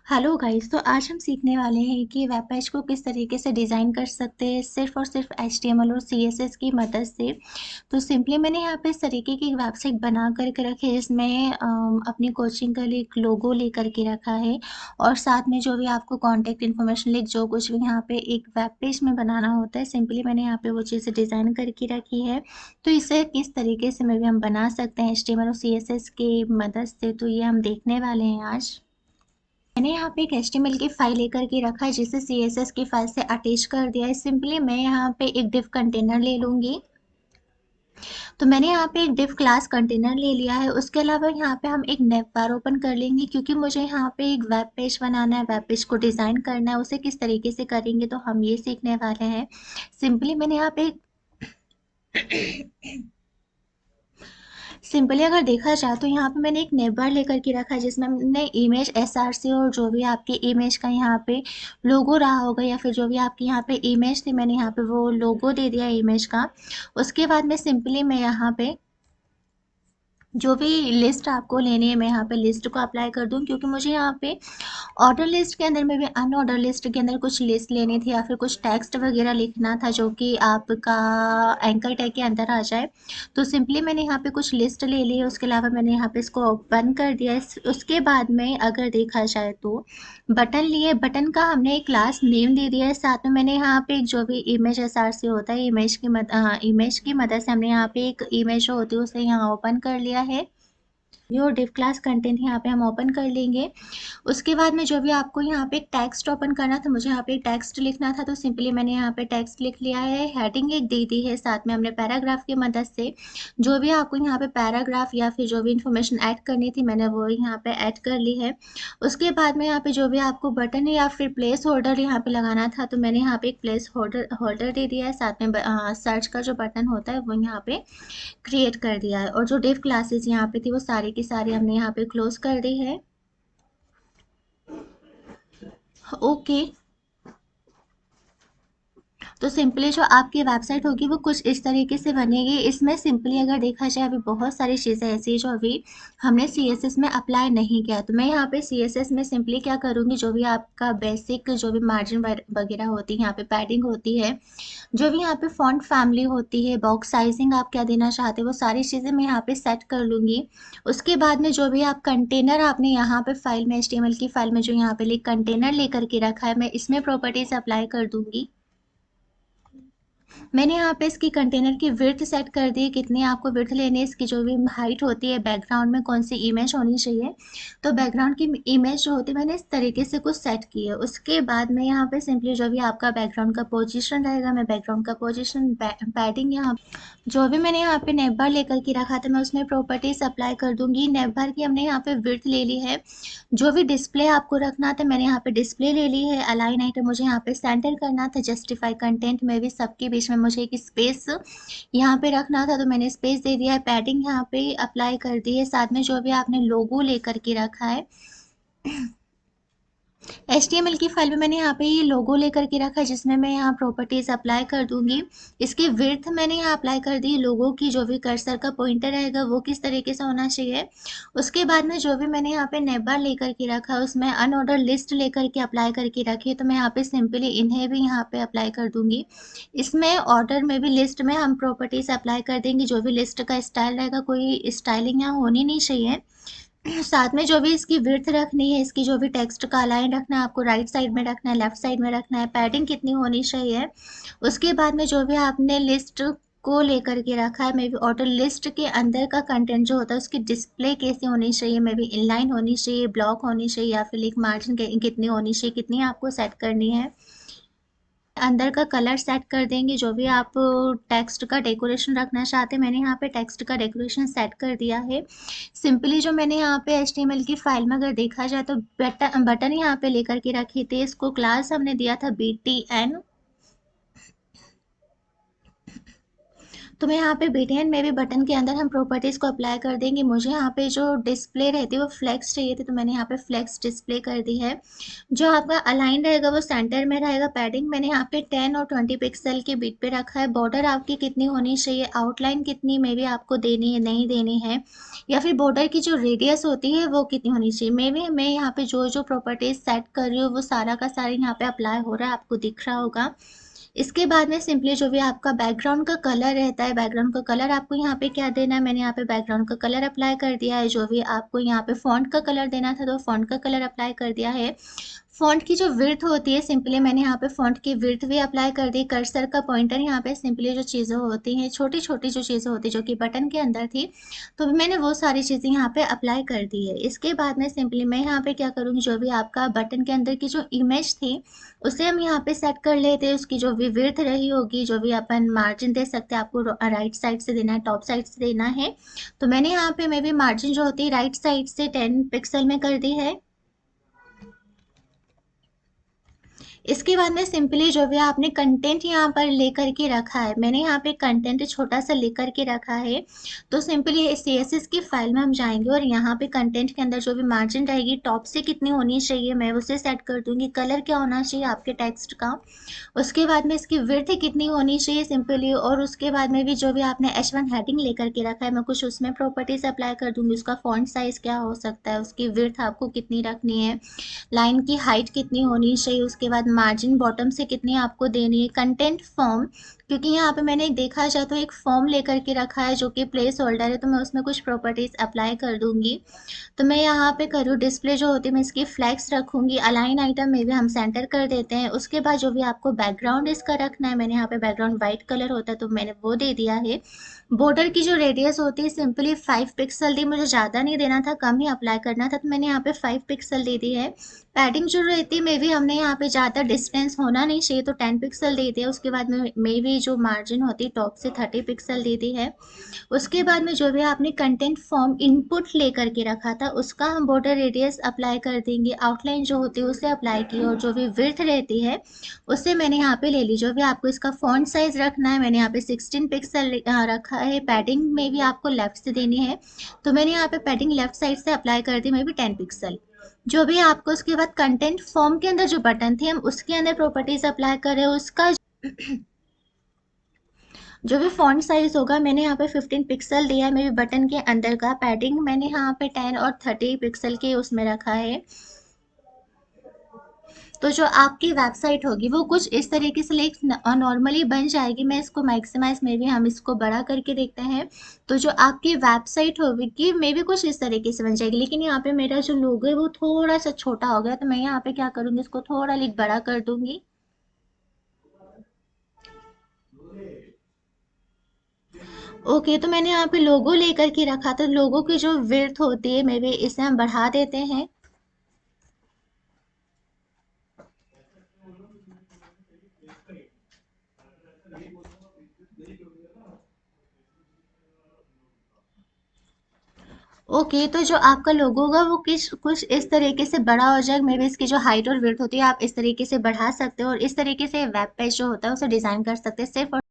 Hello guys, तो आज हम सीखने वाले हैं कि वेब पेज को किस तरीके से डिज़ाइन कर सकते हैं सिर्फ और सिर्फ HTML और CSS की मदद से। तो सिंपली मैंने यहाँ पे इस तरीके की एक वेबसाइट बना करके रखी है जिसमें अपनी कोचिंग का एक लोगो लेकर के रखा है और साथ में जो भी आपको कॉन्टैक्ट इन्फॉर्मेशन लिख जो कुछ भी यहाँ पे एक वेब पेज में बनाना होता है, सिंपली मैंने यहाँ पे वो चीज़ें डिज़ाइन करके रखी है। तो इसे किस तरीके से में भी हम बना सकते हैं HTML और CSS की मदद से, तो ये हम देखने वाले हैं आज। मैंने यहाँ पे एक HTML की फाइल लेकर के रखा है जिसे CSS की फाइल से अटैच कर दिया है। सिंपली मैं यहाँ पे एक div कंटेनर ले लूँगी। तो मैंने यहाँ पे एक div क्लास कंटेनर ले लिया है। उसके अलावा यहाँ पे हम एक नेव बार ओपन कर लेंगे क्योंकि मुझे यहाँ पे एक वेब पेज बनाना है, वेब पेज को डिज़ाइन करना है। उसे किस तरीके से करेंगे तो हम ये सीखने वाले हैं। सिंपली मैंने यहाँ पे सिंपली अगर देखा जाए तो यहाँ पे मैंने एक नेबर लेकर के रखा है जिसमें हमने इमेज SRC और जो भी आपकी इमेज का यहाँ पे लोगो रहा होगा या फिर जो भी आपकी यहाँ पे इमेज थी मैंने यहाँ पे वो लोगो दे दिया इमेज का। उसके बाद में सिंपली मैं यहाँ पे जो भी लिस्ट आपको लेनी है मैं यहाँ पे लिस्ट को अप्लाई कर दूँ क्योंकि मुझे यहाँ पे ऑर्डर लिस्ट के अंदर में भी अनऑर्डर लिस्ट के अंदर कुछ लिस्ट लेनी थी या फिर कुछ टेक्स्ट वगैरह लिखना था जो कि आपका एंकर टैग के अंदर आ जाए। तो सिंपली मैंने यहाँ पे कुछ लिस्ट ले ली है। उसके अलावा मैंने यहाँ पे इसको ओपन कर दिया है। उसके बाद में अगर देखा जाए तो बटन लिए, बटन का हमने एक क्लास नेम दे दिया है। साथ में मैंने यहाँ पे एक जो भी इमेज SRC होता है इमेज की मदद से हमने यहाँ पे एक इमेज जो होती है उसे यहाँ ओपन कर लिया है। और डिव क्लास कंटेंट यहाँ पे हम ओपन कर लेंगे। उसके बाद में जो भी आपको यहाँ पे टेक्स्ट ओपन करना था, मुझे यहाँ पे टेक्स्ट लिखना था तो सिंपली मैंने यहाँ पे टेक्स्ट लिख लिया है। हेडिंग एक दे दी है, साथ में हमने पैराग्राफ की मदद से जो भी आपको यहाँ पे पैराग्राफ या फिर जो भी इंफॉर्मेशन ऐड करनी थी मैंने वो यहाँ पे ऐड कर ली है। उसके बाद में यहाँ पे जो भी आपको बटन या फिर प्लेस होल्डर यहाँ पे लगाना था तो मैंने यहाँ पे एक प्लेस होल्डर होल्डर दे दिया है। साथ में सर्च का जो बटन होता है वो यहाँ पे क्रिएट कर दिया है और जो डिव क्लासेस यहाँ पे थी वो सारी की सारी हमने यहाँ पे क्लोज कर दी है। ओके, तो सिंपली जो आपकी वेबसाइट होगी वो कुछ इस तरीके से बनेगी। इसमें सिंपली अगर देखा जाए अभी बहुत सारी चीज़ें ऐसी हैं जो अभी हमने CSS में अप्लाई नहीं किया। तो मैं यहाँ पे CSS में सिंपली क्या करूँगी, जो भी आपका बेसिक जो भी मार्जिन वगैरह होती है, यहाँ पे पैडिंग होती है, जो भी यहाँ पे फॉन्ट फैमिली होती है, बॉक्स साइजिंग आप क्या देना चाहते हो वो सारी चीज़ें मैं यहाँ पे सेट कर लूँगी। उसके बाद में जो भी आप कंटेनर आपने यहाँ पे फाइल में HTML की फाइल में जो यहाँ पे कंटेनर लेकर के रखा है मैं इसमें प्रॉपर्टीज अप्लाई कर दूँगी। मैंने यहाँ पे इसकी कंटेनर की विड्थ सेट कर दी है, कितनी आपको विड्थ लेनी है, इसकी जो भी हाइट होती है, बैकग्राउंड में कौन सी इमेज होनी चाहिए। तो बैकग्राउंड की इमेज जो होती है मैंने इस तरीके से कुछ सेट की है। उसके बाद में यहाँ पे सिंपली जो भी आपका बैकग्राउंड का पोजीशन रहेगा मैं बैकग्राउंड का पोजीशन पैडिंग यहाँ जो भी मैंने यहाँ पे नेव बार लेकर के रखा था मैं उसमें प्रॉपर्टीज अप्लाई कर दूंगी। नेव बार की हमने यहाँ पे विड्थ ले ली है। जो भी डिस्प्ले आपको रखना था मैंने यहाँ पे डिस्प्ले ले ली है। अलाइन आइटम मुझे यहाँ पे सेंटर करना था। जस्टिफाई कंटेंट में भी सबके बीच में मुझे एक स्पेस यहाँ पे रखना था तो मैंने स्पेस दे दिया है। पैडिंग यहाँ पे अप्लाई कर दी है। साथ में जो भी आपने लोगो लेकर के रखा है HTML की फाइल में मैंने यहाँ पे ये लोगो लेकर के रखा है जिसमें मैं यहाँ प्रॉपर्टीज अप्लाई कर दूंगी। इसकी विड्थ मैंने यहाँ अप्लाई कर दी। लोगो की जो भी कर्सर का पॉइंटर रहेगा वो किस तरीके से होना चाहिए। उसके बाद में जो भी मैंने यहाँ पे नेबर लेकर के रखा है उसमें अनऑर्डर लिस्ट लेकर के अप्लाई करके रखी है तो मैं यहाँ पे सिंपली इन्हें भी यहाँ पे अप्लाई कर दूंगी। इसमें ऑर्डर में भी लिस्ट में हम प्रॉपर्टीज अप्लाई कर देंगे। जो भी लिस्ट का स्टाइल रहेगा कोई स्टाइलिंग यहाँ होनी नहीं चाहिए। साथ में जो भी इसकी विड्थ रखनी है, इसकी जो भी टेक्स्ट का अलाइन रखना है, आपको राइट साइड में रखना है, लेफ्ट साइड में रखना है, पैडिंग कितनी होनी चाहिए। उसके बाद में जो भी आपने लिस्ट को लेकर के रखा है, मे बी ऑर्डर लिस्ट के अंदर का कंटेंट जो होता है उसकी डिस्प्ले कैसी होनी चाहिए, मे बी इनलाइन होनी चाहिए, ब्लॉक होनी चाहिए या फिर एक मार्जिन कितनी होनी चाहिए, कितनी आपको सेट करनी है। अंदर का कलर सेट कर देंगे। जो भी आप टेक्स्ट का डेकोरेशन रखना चाहते हैं मैंने यहाँ पे टेक्स्ट का डेकोरेशन सेट कर दिया है। सिंपली जो मैंने यहाँ पे HTML की फाइल में अगर देखा जाए तो बटन बटन यहाँ पे लेकर के रखी थी। इसको क्लास हमने दिया था BTN। तो मैं यहाँ पे BTN में भी बटन के अंदर हम प्रॉपर्टीज़ को अप्लाई कर देंगे। मुझे यहाँ पे जो डिस्प्ले रहती है वो फ्लेक्स चाहिए थी, तो मैंने यहाँ पे फ्लेक्स डिस्प्ले कर दी है। जो आपका अलाइन रहेगा वो सेंटर में रहेगा। पैडिंग मैंने यहाँ पे 10 और 20 पिक्सल के बीच पे रखा है। बॉर्डर आपकी कितनी होनी चाहिए, आउटलाइन कितनी मे भी आपको देनी है नहीं देनी है, या फिर बॉर्डर की जो रेडियस होती है वो कितनी होनी चाहिए, मैं यहाँ पे जो जो प्रॉपर्टीज सेट कर रही हूँ वो सारा का सारा यहाँ पे अप्लाई हो रहा है, आपको दिख रहा होगा। इसके बाद में सिंपली जो भी आपका बैकग्राउंड का कलर रहता है, बैकग्राउंड का कलर आपको यहाँ पे क्या देना है, मैंने यहाँ पे बैकग्राउंड का कलर अप्लाई कर दिया है। जो भी आपको यहाँ पे फॉन्ट का कलर देना था तो फॉन्ट का कलर अप्लाई कर दिया है। फॉन्ट की जो विड्थ होती है सिंपली मैंने यहाँ पे फॉन्ट की विड्थ भी अप्लाई कर दी। कर्सर का पॉइंटर यहाँ पे सिंपली जो चीज़ें होती हैं, छोटी छोटी जो चीज़ें होती है जो कि बटन के अंदर थी, तो मैंने वो सारी चीज़ें यहाँ पे अप्लाई कर दी है। इसके बाद में सिंपली मैं यहाँ पे क्या करूँगी, जो भी आपका बटन के अंदर की जो इमेज थी उसे हम यहाँ पे सेट कर लेते हैं। उसकी जो भी विड्थ रही होगी, जो भी अपन मार्जिन दे सकते हैं, आपको राइट साइड से देना है टॉप साइड से देना है, तो मैंने यहाँ पे मैं भी मार्जिन जो होती है राइट साइड से 10 पिक्सल में कर दी है। इसके बाद में सिंपली जो भी आपने कंटेंट यहाँ पर लेकर के रखा है, मैंने यहाँ पे कंटेंट छोटा सा लेकर के रखा है, तो सिंपली CSS की फाइल में हम जाएंगे और यहाँ पे कंटेंट के अंदर जो भी मार्जिन रहेगी टॉप से कितनी होनी चाहिए मैं उसे सेट कर दूंगी। कलर क्या होना चाहिए आपके टेक्स्ट का, उसके बाद में इसकी विड्थ कितनी होनी चाहिए सिंपली, और उसके बाद में भी जो भी आपने H1 हेडिंग लेकर के रखा है मैं कुछ उसमें प्रॉपर्टीज अप्लाई कर दूंगी। उसका फॉन्ट साइज क्या हो सकता है, उसकी विड्थ आपको कितनी रखनी है, लाइन की हाइट कितनी होनी चाहिए, उसके बाद मार्जिन बॉटम से कितनी आपको देनी है। कंटेंट फॉर्म, क्योंकि यहाँ पे मैंने देखा जाए तो एक फॉर्म लेकर के रखा है जो कि प्लेस होल्डर है, तो मैं उसमें कुछ प्रॉपर्टीज अप्लाई कर दूंगी। तो मैं यहाँ पे करूँ डिस्प्ले जो होती है मैं इसकी फ्लैक्स रखूंगी। अलाइन आइटम में भी हम सेंटर कर देते हैं। उसके बाद जो भी आपको बैकग्राउंड इसका रखना है, मैंने यहाँ पे बैकग्राउंड वाइट कलर होता है तो मैंने वो दे दिया है। बॉर्डर की जो रेडियस होती है सिंपली 5 पिक्सल दी, मुझे ज़्यादा नहीं देना था, कम ही अप्लाई करना था, तो मैंने यहाँ पे 5 पिक्सल दे दी है। पैडिंग जो रहती है मे भी हमने यहाँ पे ज़्यादा डिस्टेंस होना नहीं चाहिए तो 10 पिक्सल दे दिया। उसके बाद में मे भी जो मार्जिन होती है टॉप से 30 पिक्सल दे दी है। उसके बाद में जो भी आपने कंटेंट फॉर्म इनपुट लेकर के रखा था उसका हम बॉर्डर रेडियस अप्लाई कर देंगे। आउटलाइन जो होती है उसे अप्लाई की, और जो भी विड्थ रहती है उससे मैंने यहाँ पे ले ली। जो भी आपको इसका फॉन्ट साइज रखना है मैंने यहाँ पे 16 पिक्सल रखा है। पैडिंग में भी आपको लेफ्ट से देनी है, तो मैंने यहाँ पे पैडिंग लेफ्ट साइड से अप्लाई कर दी, मे भी 10 पिक्सल। जो भी आपको उसके बाद कंटेंट फॉर्म के अंदर जो बटन थे हम उसके अंदर प्रॉपर्टीज अप्लाई कर रहे हैं। उसका जो भी फॉन्ट साइज होगा मैंने यहाँ पे 15 पिक्सल दिया है, मेरे बटन के अंदर का। पैडिंग मैंने यहाँ पे 10 और 30 पिक्सल के उसमें रखा है। तो जो आपकी वेबसाइट होगी वो कुछ इस तरीके से लाइक नॉर्मली बन जाएगी। मैं इसको मैक्सिमाइज में भी हम इसको बड़ा करके देखते हैं, तो जो आपकी वेबसाइट होगी मे भी कुछ इस तरीके से बन जाएगी। लेकिन यहाँ पे मेरा जो लोगो है वो थोड़ा सा छोटा हो गया, तो मैं यहाँ पे क्या करूँगी, इसको थोड़ा लाइक बड़ा कर दूंगी। ओके, तो मैंने यहाँ पे लोगो लेकर के रखा था। लोगो की जो विड्थ होती है मे भी इसे हम बढ़ा देते हैं। ओके, तो जो आपका लोगो होगा वो किस कुछ इस तरीके से बड़ा हो जाएगा। मे बी इसकी जो हाइट और विड्थ होती है आप इस तरीके से बढ़ा सकते हो, और इस तरीके से वेब पेज जो होता है उसे डिजाइन कर सकते हैं सिर्फ और